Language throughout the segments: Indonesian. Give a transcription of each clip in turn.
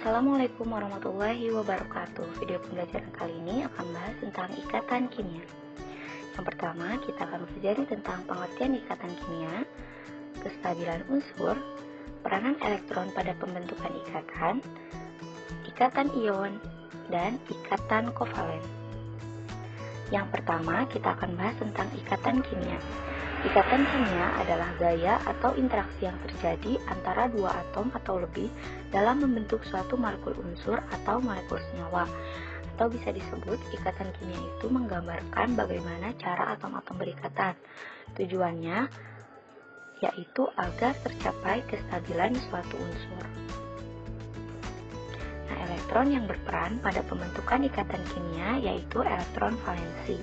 Assalamualaikum warahmatullahi wabarakatuh. Video pembelajaran kali ini akan bahas tentang ikatan kimia. Yang pertama, kita akan belajar tentang pengertian ikatan kimia, kestabilan unsur, peranan elektron pada pembentukan ikatan, ikatan ion, dan ikatan kovalen. Yang pertama, kita akan bahas tentang ikatan kimia. Ikatan kimia adalah gaya atau interaksi yang terjadi antara dua atom atau lebih dalam membentuk suatu molekul unsur atau molekul senyawa. Atau bisa disebut ikatan kimia itu menggambarkan bagaimana cara atom-atom berikatan. Tujuannya yaitu agar tercapai kestabilan suatu unsur. Nah, elektron yang berperan pada pembentukan ikatan kimia yaitu elektron valensi.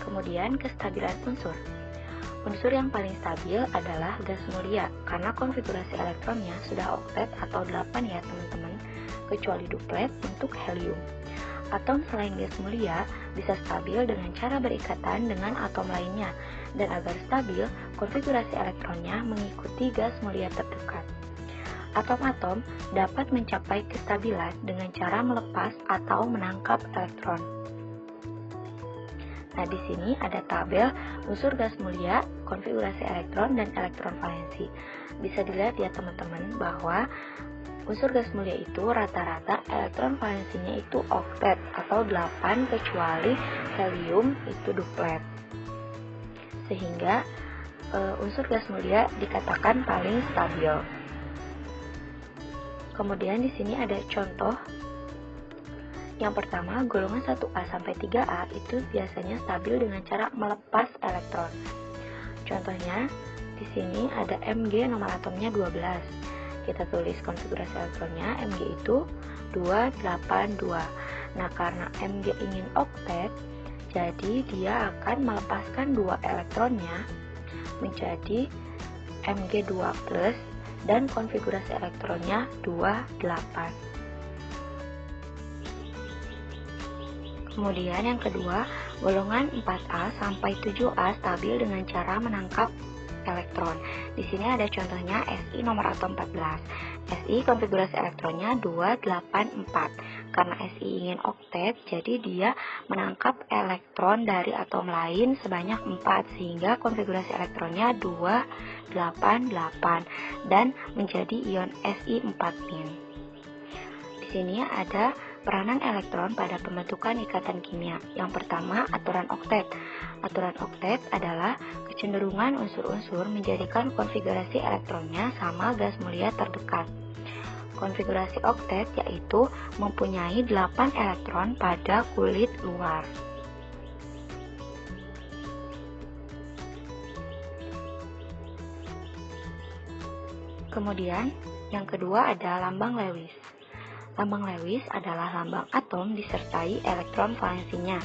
Kemudian kestabilan unsur. Unsur yang paling stabil adalah gas mulia karena konfigurasi elektronnya sudah oktet atau 8 ya teman-teman, kecuali duplet untuk helium. Atom selain gas mulia bisa stabil dengan cara berikatan dengan atom lainnya, dan agar stabil, konfigurasi elektronnya mengikuti gas mulia terdekat. Atom-atom dapat mencapai kestabilan dengan cara melepas atau menangkap elektron. Nah, di sini ada tabel unsur gas mulia, konfigurasi elektron, dan elektron valensi. Bisa dilihat ya teman-teman bahwa unsur gas mulia itu rata-rata elektron valensinya itu oktet atau 8 kecuali helium itu duplet. Sehingga unsur gas mulia dikatakan paling stabil. Kemudian di sini ada contoh. Yang pertama, golongan 1A sampai 3A itu biasanya stabil dengan cara melepas elektron. Contohnya, di sini ada Mg, nomor atomnya 12. Kita tulis konfigurasi elektronnya, Mg itu 282. Nah, karena Mg ingin oktet, jadi dia akan melepaskan 2 elektronnya menjadi Mg2+, dan konfigurasi elektronnya 28. Kemudian yang kedua, golongan 4A sampai 7A stabil dengan cara menangkap elektron. Di sini ada contohnya Si nomor atom 14. Si konfigurasi elektronnya 284. Karena Si ingin oktet, jadi dia menangkap elektron dari atom lain sebanyak 4 sehingga konfigurasi elektronnya 288 dan menjadi ion Si4-. Di sini ada peranan elektron pada pembentukan ikatan kimia. Yang pertama, aturan oktet. Aturan oktet adalah kecenderungan unsur-unsur menjadikan konfigurasi elektronnya sama gas mulia terdekat. Konfigurasi oktet yaitu mempunyai 8 elektron pada kulit luar. Kemudian, yang kedua ada lambang Lewis. Lambang Lewis adalah lambang atom disertai elektron valensinya.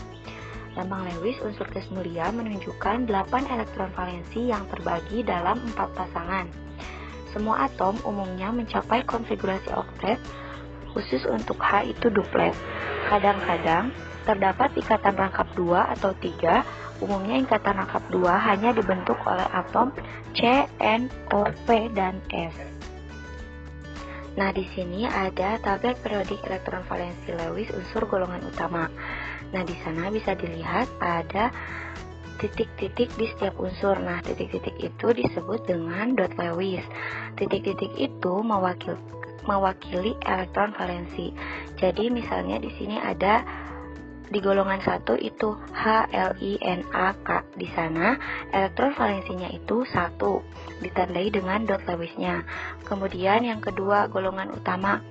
Lambang Lewis unsur gas mulia menunjukkan 8 elektron valensi yang terbagi dalam 4 pasangan. Semua atom umumnya mencapai konfigurasi oktet, khusus untuk H itu duplet. Kadang-kadang terdapat ikatan rangkap 2 atau 3, umumnya ikatan rangkap 2 hanya dibentuk oleh atom C, N, O, P, dan S. Nah, di sini ada tabel periodik elektron valensi Lewis unsur golongan utama. Nah, di sana bisa dilihat ada titik-titik di setiap unsur. Nah, titik-titik itu disebut dengan dot Lewis. Titik-titik itu mewakili elektron valensi. Jadi, misalnya di sini ada di golongan 1 itu HLINAK. Di sana elektron valensinya itu 1, ditandai dengan dot Lewisnya. Kemudian yang kedua, golongan utama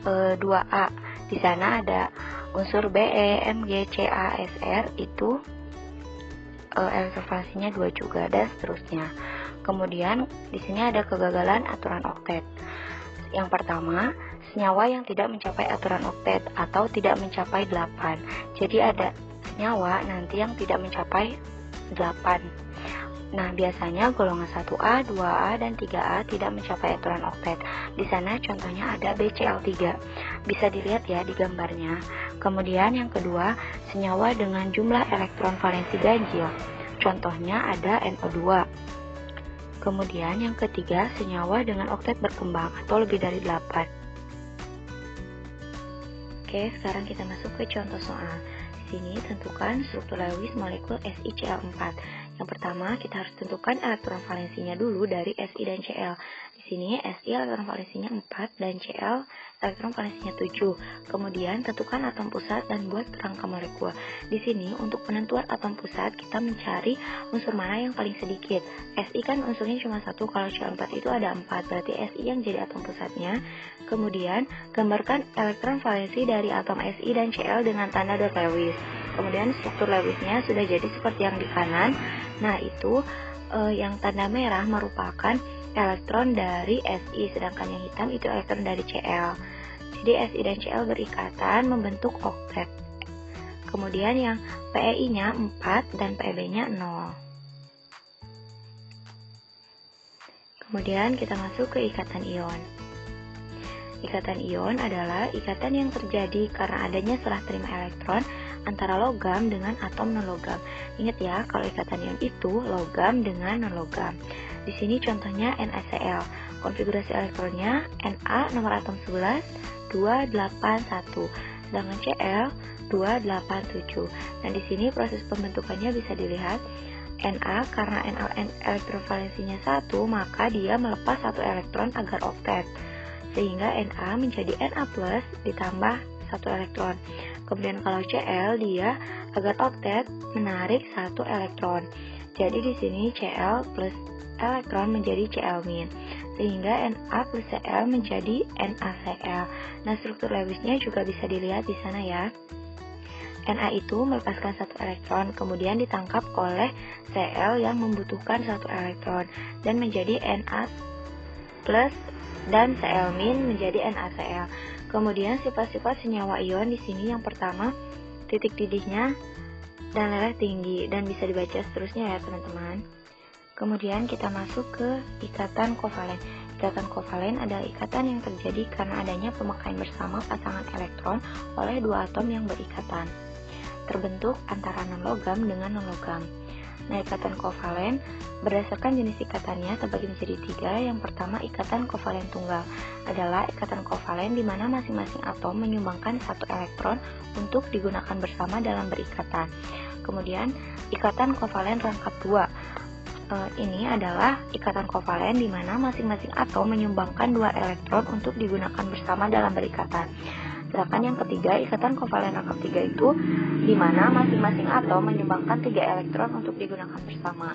2A. Di sana ada unsur Be, Mg, Ca, Sr itu elektron valensinya 2 juga, dan seterusnya. Kemudian di sini ada kegagalan aturan oktet. Yang pertama, senyawa yang tidak mencapai aturan oktet atau tidak mencapai 8. Jadi ada senyawa nanti yang tidak mencapai 8. Nah, biasanya golongan 1A, 2A, dan 3A tidak mencapai aturan oktet. Di sana contohnya ada BCl3. Bisa dilihat ya di gambarnya. Kemudian yang kedua, senyawa dengan jumlah elektron valensi ganjil. Contohnya ada NO2. Kemudian yang ketiga, senyawa dengan oktet berkembang atau lebih dari 8. Oke, sekarang kita masuk ke contoh soal. Di sini tentukan struktur Lewis molekul SiCl4. Yang pertama, kita harus tentukan elektron valensinya dulu dari Si dan Cl. Di sini Si elektron valensinya 4 dan Cl elektron valensinya 7. Kemudian tentukan atom pusat dan buat kerangka molekul. Di sini untuk penentuan atom pusat kita mencari unsur mana yang paling sedikit. Si kan unsurnya cuma 1, kalau Cl4 itu ada 4, berarti Si yang jadi atom pusatnya. Kemudian gambarkan elektron valensi dari atom Si dan Cl dengan tanda dot Lewis. Kemudian struktur Lewisnya sudah jadi seperti yang di kanan. Nah, itu yang tanda merah merupakan elektron dari Si, sedangkan yang hitam itu elektron dari Cl. Jadi Si dan Cl berikatan membentuk oktet. Kemudian yang PeI-nya 4 dan Pb-nya 0. Kemudian kita masuk ke ikatan ion. Ikatan ion adalah ikatan yang terjadi karena adanya serah terima elektron antara logam dengan atom non-logam. Ingat ya, kalau ikatan ion itu logam dengan non-logam. Di sini contohnya NaCl. Konfigurasi elektronnya Na nomor atom 11 281, sedangkan Cl 287. Nah, di sini proses pembentukannya bisa dilihat. Na karena elektron valensinya 1, maka dia melepas 1 elektron agar oktet. Sehingga Na menjadi Na plus ditambah 1 elektron. Kemudian kalau Cl, dia agar oktet menarik 1 elektron. Jadi di sini Cl plus elektron menjadi Cl min, sehingga Na plus Cl menjadi NaCl. Nah, struktur Lewisnya juga bisa dilihat di sana ya. Na itu melepaskan 1 elektron, kemudian ditangkap oleh Cl yang membutuhkan 1 elektron dan menjadi Na plus dan Cl min menjadi NaCl. Kemudian sifat-sifat senyawa ion di sini yang pertama, titik didihnya dan leleh tinggi, dan bisa dibaca seterusnya ya teman-teman. Kemudian kita masuk ke ikatan kovalen. Ikatan kovalen adalah ikatan yang terjadi karena adanya pemakaian bersama pasangan elektron oleh 2 atom yang berikatan, terbentuk antara non-logam dengan non-logam. Nah, ikatan kovalen berdasarkan jenis ikatannya terbagi menjadi 3. Yang pertama, ikatan kovalen tunggal adalah ikatan kovalen di mana masing-masing atom menyumbangkan 1 elektron untuk digunakan bersama dalam berikatan. Kemudian, ikatan kovalen rangkap 2. Ini adalah ikatan kovalen di mana masing-masing atom menyumbangkan 2 elektron untuk digunakan bersama dalam berikatan. Sedangkan yang ketiga, ikatan kovalen rangkap 3 itu di mana masing-masing atom menyumbangkan 3 elektron untuk digunakan bersama.